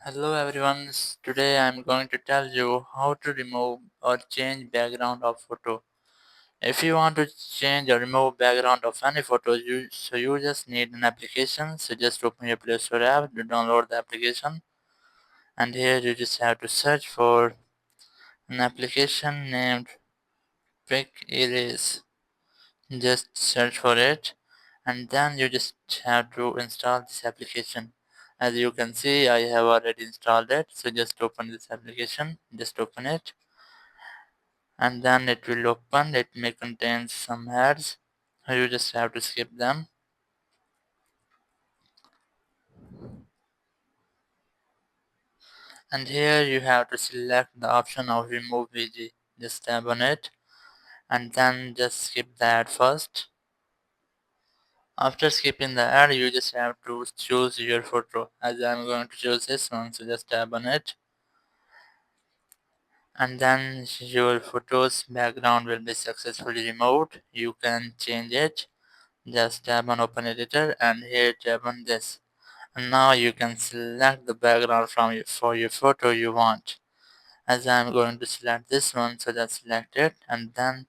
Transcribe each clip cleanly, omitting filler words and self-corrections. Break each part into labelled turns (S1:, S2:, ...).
S1: Hello everyone, today I'm going to tell you how to remove or change background of photo. If you want to change or remove background of any photo, you just need an application. So just open your Play Store app to download the application, and here you just have to search for an application named Quick Erase. Just search for it, and then you just have to install this application. As you can see, I have already installed it, so just open this application, just open it, and then it will open. It may contain some ads, so you just have to skip them. And here you have to select the option of Remove.bg. Just tap on it, and then just skip the ad first. After skipping the ad, you just have to choose your photo. As I'm going to choose this one, so just tap on it, and then your photo's background will be successfully removed. You can change it. Just tap on open editor, and here tap on this, and now you can select the background for your photo you want. As I'm going to select this one, so just select it, and then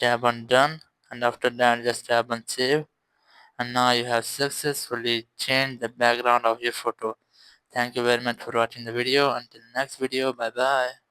S1: tap on done, and after that just tap on save, and now you have successfully changed the background of your photo. Thank you very much for watching the video. Until next video, bye bye.